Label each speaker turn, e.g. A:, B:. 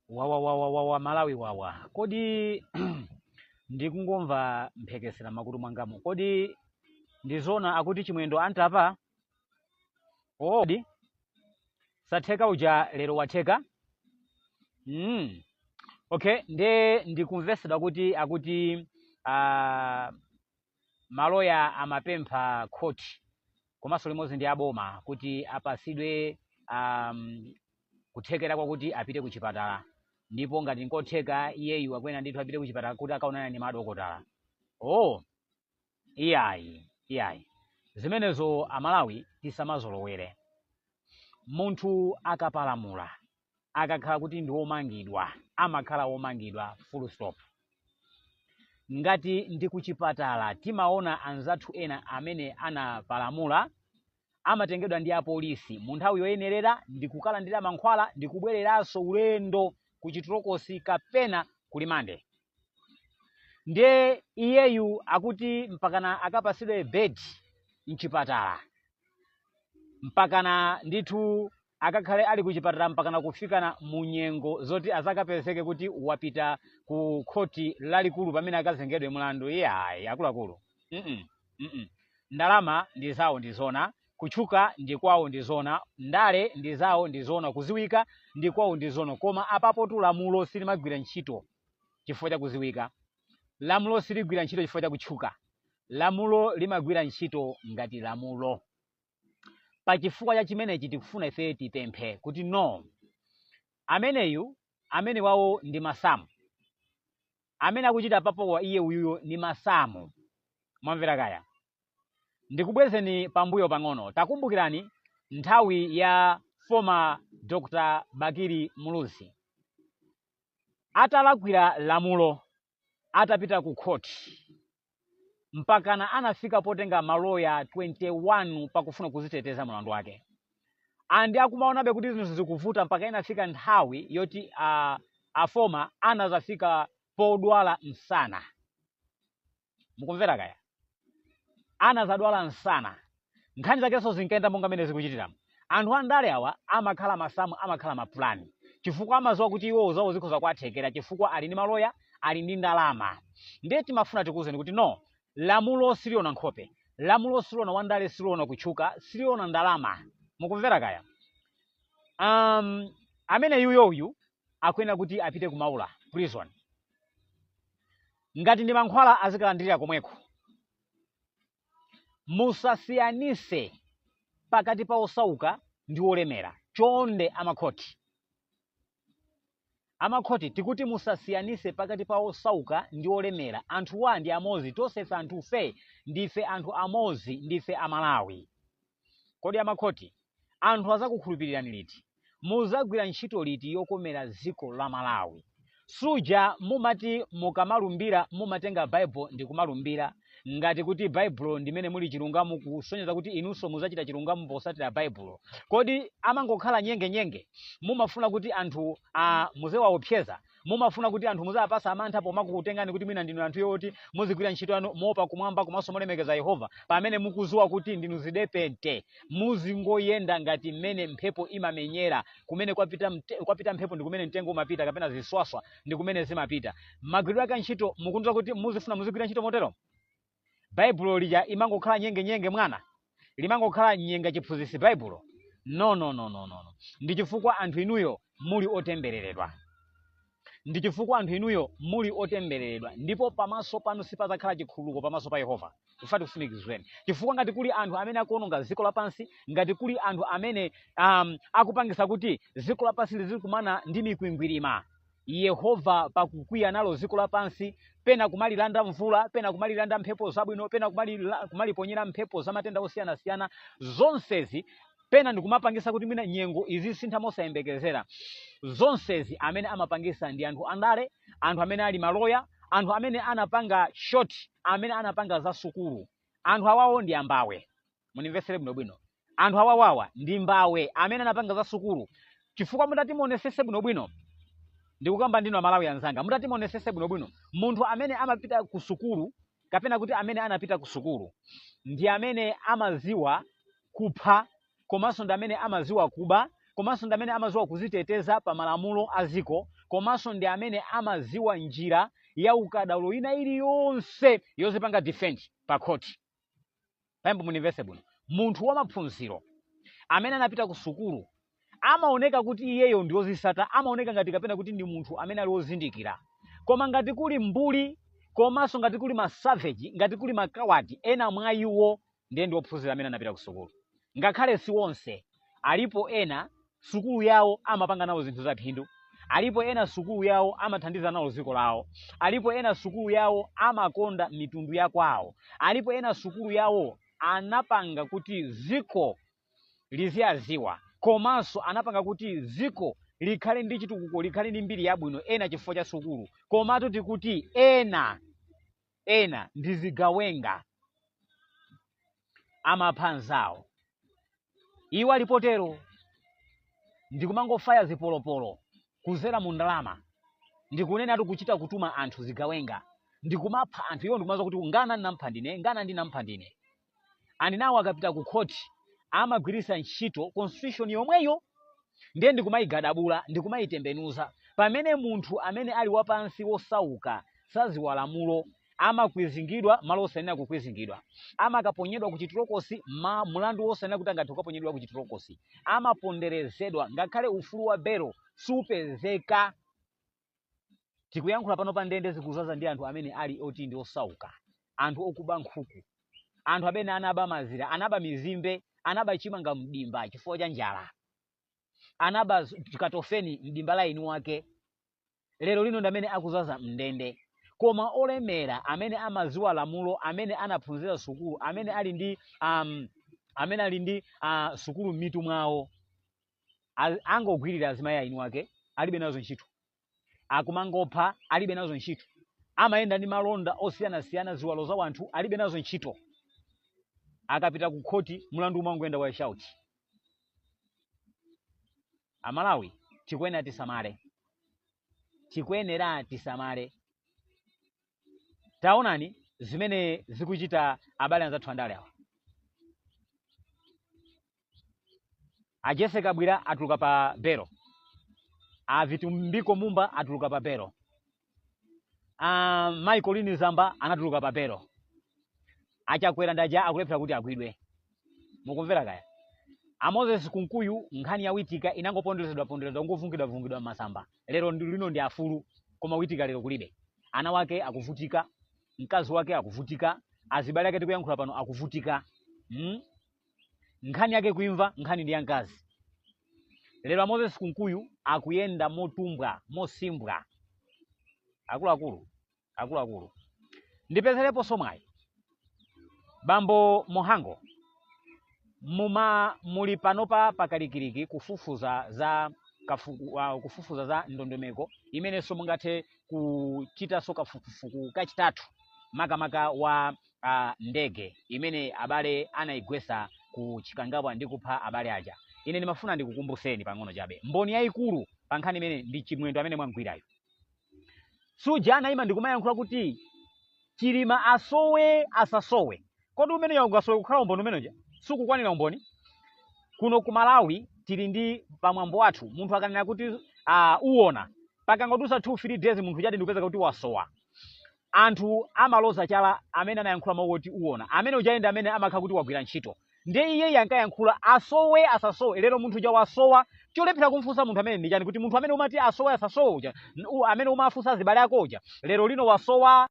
A: Wawa Malawi wawa. Kodi ndikungomva mphekesera makutu mwangamo. Kodi ndizona akuti chimwendo antapa? Oh, di satheka uja lero watheka? Okay, ndikumvesera kuti akuti maloya amapempha khoti komanso limodzi ndi aboma kuti apasidwe kuthekera kwakuti apite ku chipatala, ndipo ngati nkotheka iyeyu akwena ndithu apite ku chipatala kuti akaonana ndi madokotala. Oh, iyayi zimenezo Amalawi tisamazolowere. Munthu akapalamula akakhala kuti ndi womangidwa amakhala womangidwa full stop. Ngati ndi ku chipatala timaona anzathu ena amene anapalamula amatengedwa ndi apolisi mu nthawi yoyenerera ndi kukalandira mankhwala ndi kubwereranso ulendo ku chitolokosi kapena kulimande. Ndiye iyeyu akuti mpakana akapasidwe bedi mchipatala, mpakana ndithu akakhale ali ku chipatala mpakana kufikana mu nyengo zoti azakapezeke kuti wapita ku khoti lalikulu pamene akazengedwe mlandu. Iyayi akuluakulu. Ndalama ndi zawo ndizona, kutchuka ndi kwawo ndizona, ndale ndi zawo ndizona, kuziwika ndi kwawo ndizona, koma apapo tu lamulo silimagwira ntchito chifukwa cha kuziwika. Lamulo siligwira ntchito chifukwa cha kutchuka. Lamulo limagwira ntchito ngati lamulo. Pa chifukwa cha chimenechi tikufuna ife tipemphe kuti no, amene wawo ndi masamu, amene akuchita papo iye uyuyo ni masamu. Mwamvera kaya? Ndikubwezeni pambuyo pang'ono. Takumbukirani nthawi ya former Dr. Bakiri Muluzi atalakwira lamulo atapita ku khoti mpakana anafika potenga maloya 21 pakufuna kuziteteza mlandu wake. Andi akumaonabe kuti zinthu zikuvuta mpaka inafika nthawi yoti afoma anazafika podwala msana. Mukumvera kaya? Anazadwala msana. Nkhani zakenso zinkayenda monga mene zikuchitira. Anthu andale awa amakhala masamu, amakhala mapulani chifukwa amaziwa kuti iwo zawo zikhoza kuwathekera chifukwa ali ndi maloya, ali ndi ndalama. Ndiye timafuna tikuwuzeni kuti no, lamulo siliona nkhope, lamulo siliona wandale, siliona kutchuka, siliona ndalama. Mukumvera kaya? Amene yuyoyu akwena kuti apite kumaula prison. Ngati ndi mankhwala azikalandirira komweko. Musasiyanise pakati pa osauka ndi olemera. Chonde amakhoti tikuti musasiyanise pakati pa osauka ndi olemera. Anthuwa ndi amozi, tonse anthufe ndife anthu amozi, ndife Amalawi. Kodi amakhoti anthu azakukhulupirirani liti? Muzagwira ntchito liti yokomera dziko la Malawi? Suja mumati mukamalumbira mumatenga Bible ndi kumalumbira ngati kuti Bible ndimene muli chilungamo, kusonyeza kuti inunso muzachita chilungamo posatira Bible. Kodi amangokhala nyenge mumafuna kuti anthu muzewaopseza, mumafuna kuti anthu muzapasa amantha pomakukutengani kuti mwina ndinu anthu yoti muzigwira ntchito yanu moopa kumwamba komanso molemekeza Yehova, pamene mukuziwa kuti ndinu zidepente, muzingoyenda ngati mmene mphepo imamenyera. Kumene kwapita mphepo ndi kumene mtengo umapita, kapena ziswaswa ndi kumene zimapita. Magwiridwe ake ntchito mukundiza kuti muzifuna muzigwira ntchito motero? Bible lija imangokhala nyenge mwana, limangokhala nyenga chiphunzitsi Bible? No. Ndi chifukwa anthu inuyo muli otembereredwa. Ndi chifukwa anthu inuyo muli otembereredwa, ndipo pamaso panu sipazakhala chikhululuko pamaso pa Yehova. Tifati kusimikizweni. Chifukwa ngati kuli anthu amene akuononga dziko lapansi, ngati kuli anthu amene akupangisa kuti dziko lapansi lizikumana ndi mikwingwirima, Yehova pakukwiya nalo dziko lapansi, pena kumalilanda mvula, pena kumalilanda mphepo zabwino, pena kumaliponyera mphepo za matenda osiyanasiyana, zonsezi pena ndikumapangisa kuti mina nyengo izisintha mosayembekezera. Zonsezi amene amapangisa ndi anthu andale, anthu amene ali maloya, anthu amene anapanga short, amene anapanga za sukulu. Anthu awawo ndi ambawe. Munimvesere bwinobwino. Anthu awawawa ndi mbawe amene anapanga za sukulu. Chifukwa mutati muonesese bwinobwino, ndikukamba ndinu Amalawi anzanga, mutati muonesese bwinobwino, munthu amene amapita ku sukulu kapena kuti amene anapita ku sukulu ndi amene amaziwa kupha, komanso ndi amene amaziwa kuba, komanso ndi amene amaziwa kuziteteza pa malamulo a dziko, komanso ndi amene amaziwa njira ya ukadaulo ina iliyonse yozipanga defend pa khoti. Pambo munimvese bwino, munthu wamaphunziro amene anapita ku sukulu amaoneka kuti iyeyo ndi wozisata, amaoneka ngati kapena kuti ndi munthu amene ali wozindikira. Koma ngati kuli mbuli, komanso ngati kuli masavage, ngati kuli makawati, ena mwa iwo ndiye ndi ophunzira amene anapita ku sukulu. Ngakhale si wonse, alipo ena sukulu yawo amapanga nawo zinthu za phindu, alipo ena sukulu yawo amathandiza nawo dziko lawo, alipo ena sukulu yawo amakonda mitundu ya kwawo, alipo ena sukulu yawo anapanga kuti ziko liziyaziwa, komanso anapanga kuti ziko likhale ndi chitukuko, likhale ndi mbiri yabwino ena chifukwa cha sukulu. Komatu tikuti ena ndi zigawenga amaphanzawo. Iwo alipotero ndikumangofaya zipolopolo kuzera mu ndalama, ndikunena kuchita kutuma anthu zigawenga, ndikumapha anthu. Iwo ndikumaza kuti ngana ndinampha ndine, ngana ndinampha ndine. Andinawo akapita ku khoti amagwirisa ntchito constitution yomweyo, ndiye ndikumayigadabula, ndikumayitembenuza. Pamene munthu amene ali wapansi wosauka saziwa lamulo amakwizingidwa malo osayenera kukwizingidwa, amakaponyedwa ku chitirokosi mulandu wosayenera kuti angathe kukaponyedwa ku chitirokosi, amaponderezedwa, ngakhale ufulu wa belo supezeka. Tikuyankhula pano pa ndende zikuzaza ndi anthu amene ali oti ndi osauka, anthu okuba nkhuku, anthu amene anaba mazira, anaba mizimbe, anaba chimanga mdimba chifukwa cha njala, anaba katofeni mdimba la inu wake. Lero lino ndi amene akuzaza mndende. Koma olemera amene amaziwa lamulo, amene anaphunzira sukulu, amene ali ndi sukulu m'mitu mwawo, angogwirira azimayi a inu wake, alibe nazo ntchito. Akumangopha, alibe nazo ntchito. Amayenda ndi malonda osiyanasiyana, ziwalo za wanthu, alibe nazo ntchito. Akapita ku khoti mulandu umangoyenda wa shauti. Amalawi tikuyenera tisamale, tikuyenera tisamale. Taonani zimene zikuchita abale anzathu andale awa. Ajese Kabwira atuluka pa belo, Vitumbiko Mumba atuluka pa belo, Michael Zamba anatuluka pa belo. Achakwera ndaja akulephera kuti agwidwe. Mukumvera kaya? Moses Kunkuyu nkhani ya Witika inangoponderezedwa ngovungidwa masamba. Lero lino ndi afulu, koma Witika lero kulibe. Ana wake akuvutika, mkazi wake akuvutika, azibale ake tikuyankhula pano akuvutika. Nkhani yake kuimva, nkhani ndi yankazi. Lero Moses Kunkuyu akuyenda motumbwa, mosimbwa. Akuluakulu. Ndipezerepo somwayi. Bambo Mohango, muli panopa pakalikiliki kufufuza za ndondomeko imene mungathe kuchita kafukufuku kachitatu makamaka wa ndege imene abale anayigwesa ku Chikangawa ndi kupha abale aja. Ine ndimafuna ndikukumbuseni pang'ono chabe, mboni yayikulu pa nkhani imene ndi chimwendo amene mwangwirayo. Suja anayima ndikumayankhula kuti Chilima asowe asasowe. Kodi umene yaungasowe kukhala umboni umeneja sukukwanira umboni? Kuno ku Malawi tili ndi pamwambo wathu, munthu akanena kuti uwona pakangodusa 2-3 days munthu chati ndikupeza kuti wasowa. Anthu amaloza chala amene anayankhula mawu oti uwona, amene ujaenda amene amakhala kuti wagwira ntchito. Ndiye iye yankayankhula asowe asasowe. Lero munthu uja wasowa, cholephera kumfunsa munthu amene ndi chani kuti munthu amene umati asowe asasowe uja, amene umafunsa zibale yako uja, lero lino wasowa.